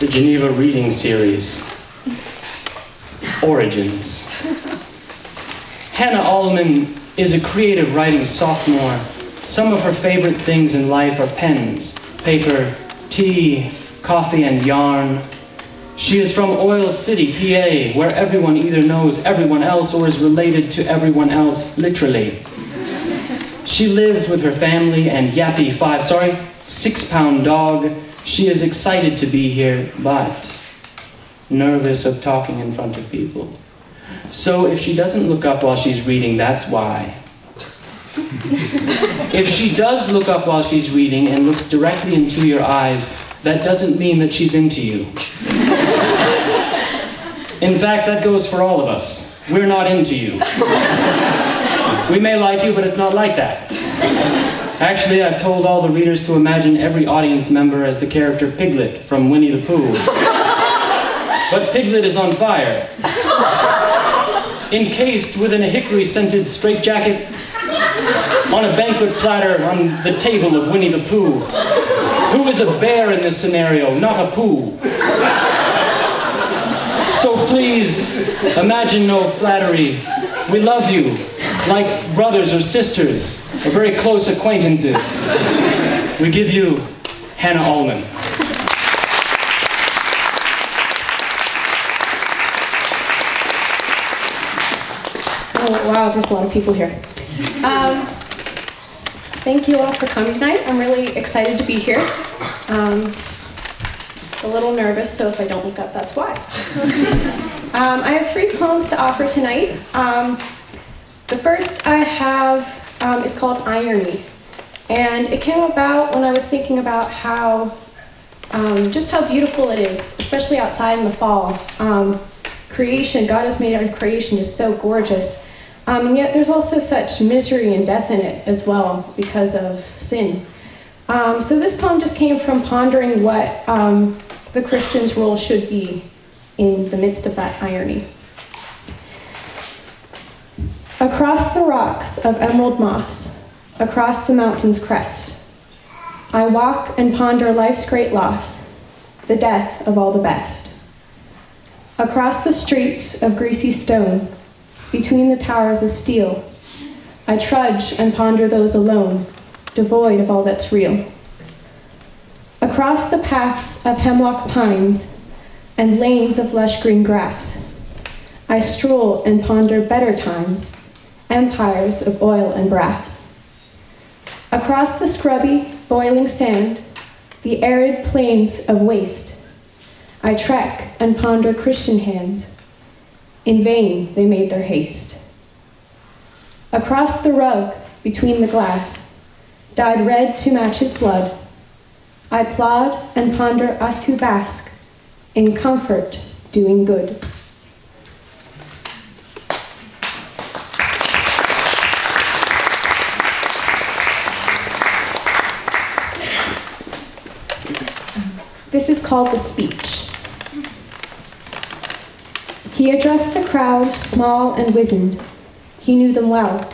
the Geneva Reading Series. Origins. Hannah Allman is a creative writing sophomore. Some of her favorite things in life are pens, paper, tea, coffee, and yarn. She is from Oil City, PA, where everyone either knows everyone else or is related to everyone else, literally. She lives with her family and yappy 6-pound dog. She is excited to be here, but nervous of talking in front of people. So if she doesn't look up while she's reading, that's why. If she does look up while she's reading and looks directly into your eyes, that doesn't mean that she's into you. In fact, that goes for all of us. We're not into you. We may like you, but it's not like that. Actually, I've told all the readers to imagine every audience member as the character Piglet from Winnie the Pooh. But Piglet is on fire, encased within a hickory-scented straitjacket, on a banquet platter on the table of Winnie the Pooh. Who is a bear in this scenario, not a poo? So please, imagine no flattery. We love you, like brothers or sisters, or very close acquaintances. We give you Hannah Allman. Oh, wow, there's a lot of people here. Thank you all for coming tonight. I'm really excited to be here. A little nervous, so if I don't look up, that's why. I have 3 poems to offer tonight. The first I have is called Irony. And it came about when I was thinking about how, just how beautiful it is, especially outside in the fall. Creation, God has made our creation is so gorgeous. And yet there's also such misery and death in it as well because of sin. So this poem just came from pondering what the Christian's role should be in the midst of that irony. Across the rocks of emerald moss, across the mountain's crest, I walk and ponder life's great loss, the death of all the best. Across the streets of greasy stone, between the towers of steel, I trudge and ponder those alone, devoid of all that's real. Across the paths of hemlock pines and lanes of lush green grass, I stroll and ponder better times, empires of oil and brass. Across the scrubby, boiling sand, the arid plains of waste, I trek and ponder Christian hands. In vain they made their haste. Across the rug, between the glass, dyed red to match his blood, I plod and ponder us who bask in comfort doing good. This is called The Speech. He addressed the crowd, small and wizened. He knew them well.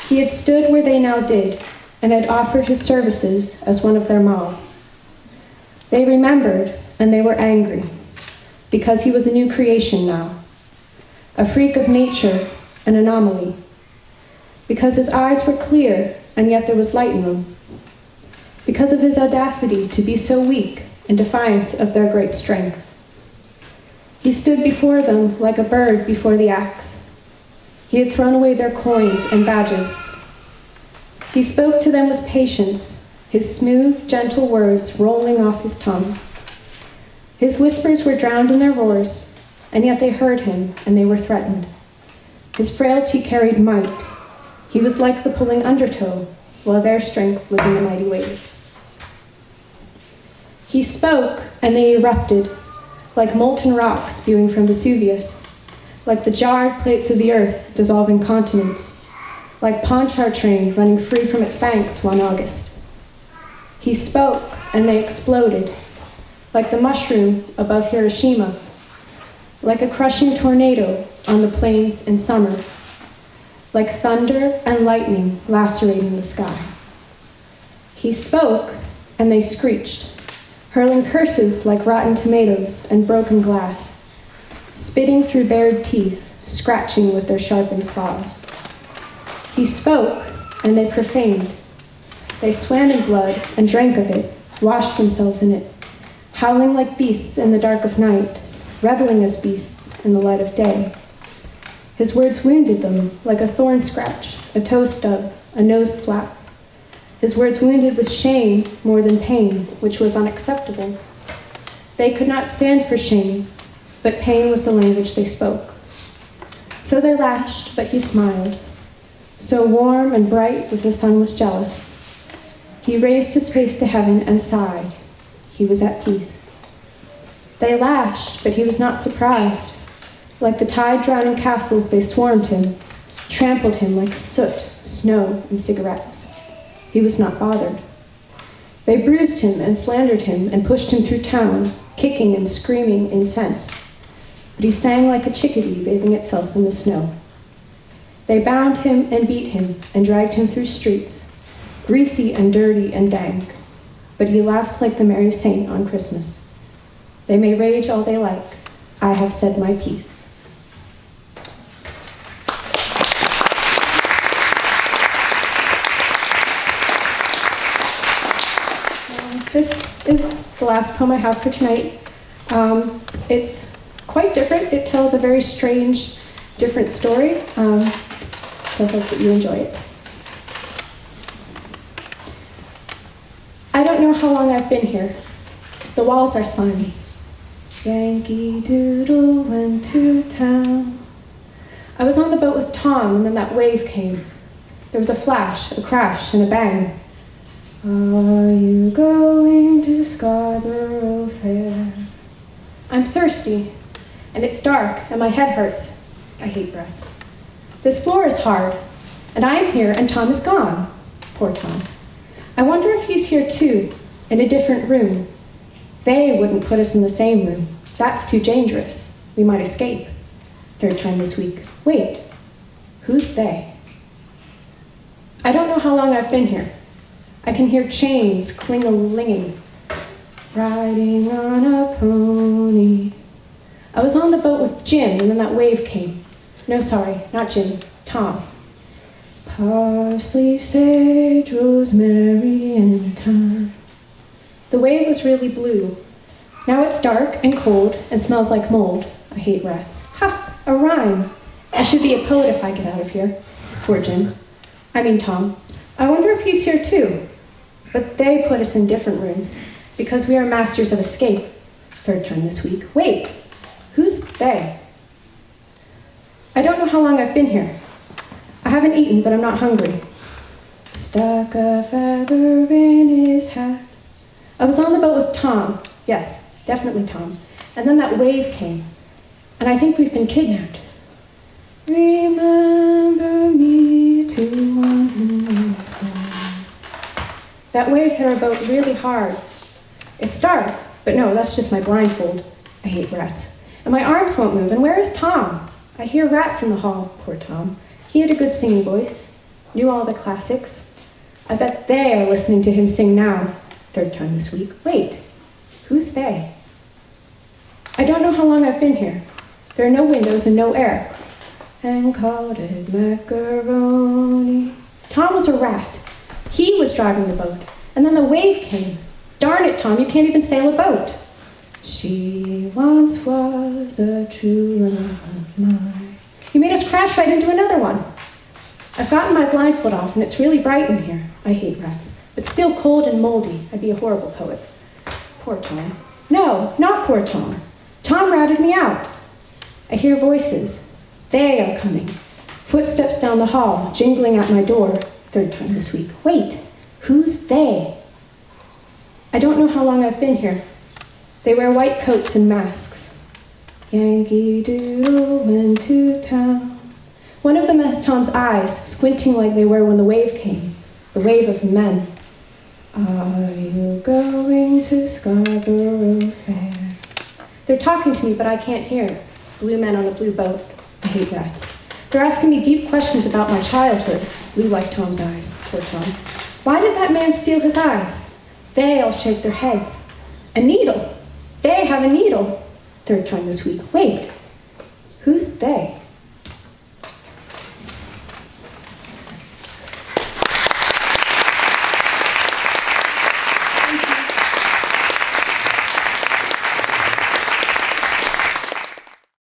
He had stood where they now did, and had offered his services as one of their mob. They remembered, and they were angry, because he was a new creation now, a freak of nature, an anomaly, because his eyes were clear, and yet there was light in them, because of his audacity to be so weak in defiance of their great strength. He stood before them like a bird before the axe. He had thrown away their coins and badges. He spoke to them with patience, his smooth, gentle words rolling off his tongue. His whispers were drowned in their roars, and yet they heard him, and they were threatened. His frailty carried might. He was like the pulling undertow, while their strength was in the mighty wave. He spoke, and they erupted, like molten rocks spewing from Vesuvius, like the jarred plates of the earth dissolving continents, like Pontchartrain running free from its banks one August. He spoke, and they exploded, like the mushroom above Hiroshima, like a crushing tornado on the plains in summer, like thunder and lightning lacerating the sky. He spoke, and they screeched, hurling curses like rotten tomatoes and broken glass, spitting through bared teeth, scratching with their sharpened claws. He spoke, and they profaned. They swam in blood and drank of it, washed themselves in it, howling like beasts in the dark of night, reveling as beasts in the light of day. His words wounded them like a thorn scratch, a toe stub, a nose slap. His words wounded with shame more than pain, which was unacceptable. They could not stand for shame, but pain was the language they spoke. So they lashed, but he smiled. So warm and bright that the sun was jealous. He raised his face to heaven and sighed. He was at peace. They lashed, but he was not surprised. Like the tide drowning castles, they swarmed him, trampled him like soot, snow, and cigarettes. He was not bothered. They bruised him and slandered him and pushed him through town, kicking and screaming incensed. But he sang like a chickadee bathing itself in the snow. They bound him and beat him and dragged him through streets, greasy and dirty and dank, but he laughed like the merry saint on Christmas. They may rage all they like. I have said my piece. This is the last poem I have for tonight. It's quite different. It tells a very strange, different story. So I hope that you enjoy it. I don't know how long I've been here. The walls are slimy. Yankee Doodle went to town. I was on the boat with Tom, and then that wave came. There was a flash, a crash, and a bang. Are you going to Scarborough Fair? I'm thirsty, and it's dark, and my head hurts. I hate rats. This floor is hard, and I am here, and Tom is gone. Poor Tom. I wonder if he's here too, in a different room. They wouldn't put us in the same room. That's too dangerous. We might escape. Third time this week. Wait, who's they? I don't know how long I've been here. I can hear chains cling-a-linging. Riding on a pony. I was on the boat with Jim, and then that wave came. No, sorry, not Jim, Tom. Parsley, sage, rosemary, and thyme. The wave was really blue. Now it's dark and cold and smells like mold. I hate rats. Ha! A rhyme. I should be a poet if I get out of here. Poor Jim. I mean Tom. I wonder if he's here too. But they put us in different rooms because we are masters of escape. Third time this week. Wait, who's they? I don't know how long I've been here. I haven't eaten, but I'm not hungry. Stuck a feather in his hat. I was on the boat with Tom. Yes, definitely Tom. And then that wave came. And I think we've been kidnapped. Remember me to one who is gone. That wave hit our boat really hard. It's dark, but no, that's just my blindfold. I hate rats. And my arms won't move. And where is Tom? I hear rats in the hall. Poor Tom. He had a good singing voice. Knew all the classics. I bet they are listening to him sing now. Third time this week. Wait, who's they? I don't know how long I've been here. There are no windows and no air. And called it macaroni. Tom was a rat. He was driving the boat. And then the wave came. Darn it, Tom, you can't even sail a boat. She once was a true love of mine. You made us crash right into another one. I've gotten my blindfold off, and it's really bright in here. I hate rats, but still cold and moldy. I'd be a horrible poet. Poor Tom. No, not poor Tom. Tom ratted me out. I hear voices. They are coming. Footsteps down the hall, jingling at my door. Third time this week. Wait, who's they? I don't know how long I've been here. They wear white coats and masks. Yankee Doodle went to town. One of them has Tom's eyes, squinting like they were when the wave came, the wave of men. Are you going to Scarborough Fair? They're talking to me, but I can't hear. Blue men on a blue boat. I hate rats. They're asking me deep questions about my childhood. Blue like Tom's eyes. Poor Tom. Why did that man steal his eyes? They all shake their heads. A needle. They have a needle. Third time this week. Wait, who's they?